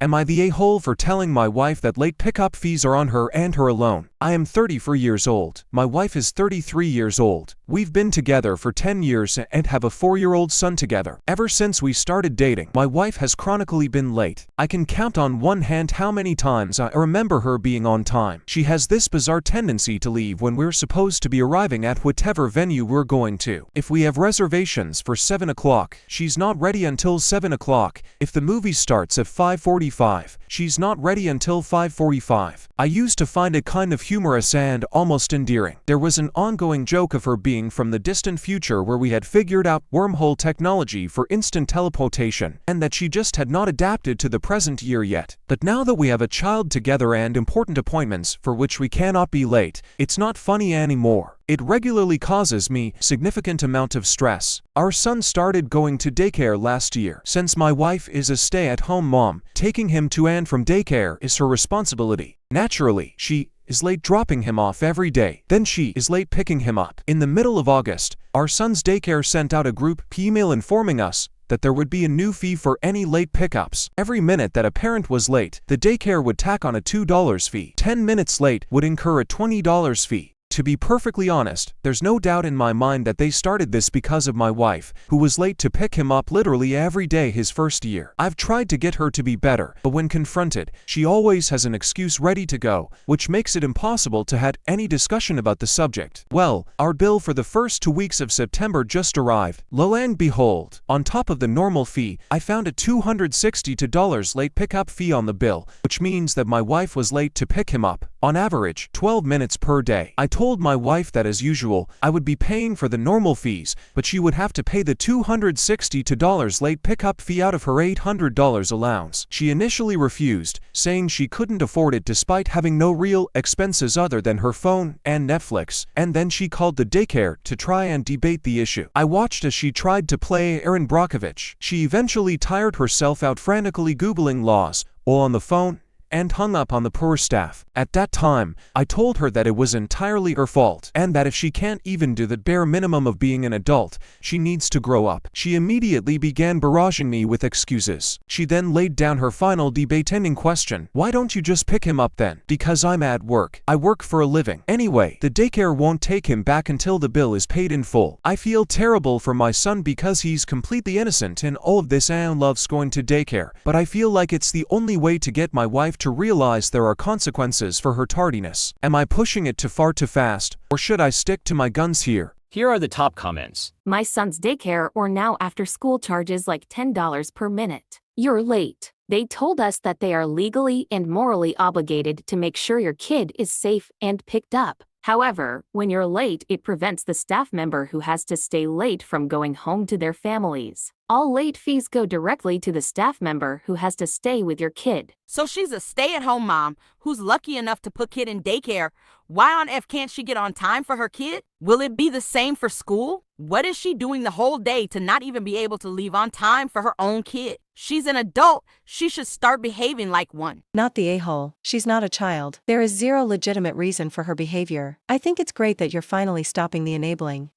Am I the a-hole for telling my wife that late pickup fees are on her and her alone? I am 34 years old. My wife is 33 years old. We've been together for 10 years and have a 4-year-old son together. Ever since we started dating, my wife has chronically been late. I can count on one hand how many times I remember her being on time. She has this bizarre tendency to leave when we're supposed to be arriving at whatever venue we're going to. If we have reservations for 7 o'clock, she's not ready until 7 o'clock. If the movie starts at 5:45, she's not ready until 5:45. I used to find it kind of humorous and almost endearing. There was an ongoing joke of her being from the distant future where we had figured out wormhole technology for instant teleportation, and that she just had not adapted to the present year yet. But now that we have a child together and important appointments for which we cannot be late, it's not funny anymore. It regularly causes me significant amount of stress. Our son started going to daycare last year. Since my wife is a stay-at-home mom, taking him to and from daycare is her responsibility. Naturally, she is late dropping him off every day. Then she is late picking him up. In the middle of August, our son's daycare sent out a group email informing us that there would be a new fee for any late pickups. Every minute that a parent was late, the daycare would tack on a $2 fee. 10 minutes late would incur a $20 fee. To be perfectly honest, there's no doubt in my mind that they started this because of my wife, who was late to pick him up literally every day his first year. I've tried to get her to be better, but when confronted, she always has an excuse ready to go, which makes it impossible to have any discussion about the subject. Well, our bill for the first 2 weeks of September just arrived. Lo and behold, on top of the normal fee, I found a $262 late pickup fee on the bill, which means that my wife was late to pick him up, on average, 12 minutes per day. I told my wife that as usual, I would be paying for the normal fees, but she would have to pay the $262 late pickup fee out of her $800 allowance. She initially refused, saying she couldn't afford it despite having no real expenses other than her phone and Netflix, and then she called the daycare to try and debate the issue. I watched as she tried to play Erin Brockovich. She eventually tired herself out frantically Googling laws, while on the phone, and hung up on the poor staff. At that time, I told her that it was entirely her fault, and that if she can't even do the bare minimum of being an adult, she needs to grow up. She immediately began barraging me with excuses. She then laid down her final debate-ending question: why don't you just pick him up then? Because I'm at work. I work for a living. Anyway, the daycare won't take him back until the bill is paid in full. I feel terrible for my son because he's completely innocent in all of this and loves going to daycare, but I feel like it's the only way to get my wife to realize there are consequences for her tardiness. Am I pushing it too far too fast, or should I stick to my guns here? Here are the top comments. My son's daycare or now after school charges like $10 per minute. You're late. They told us that they are legally and morally obligated to make sure your kid is safe and picked up. However, when you're late, it prevents the staff member who has to stay late from going home to their families. All late fees go directly to the staff member who has to stay with your kid. So she's a stay-at-home mom who's lucky enough to put kid in daycare. Why on F can't she get on time for her kid? Will it be the same for school? What is she doing the whole day to not even be able to leave on time for her own kid? She's an adult. She should start behaving like one. Not the a-hole. She's not a child. There is zero legitimate reason for her behavior. I think it's great that you're finally stopping the enabling.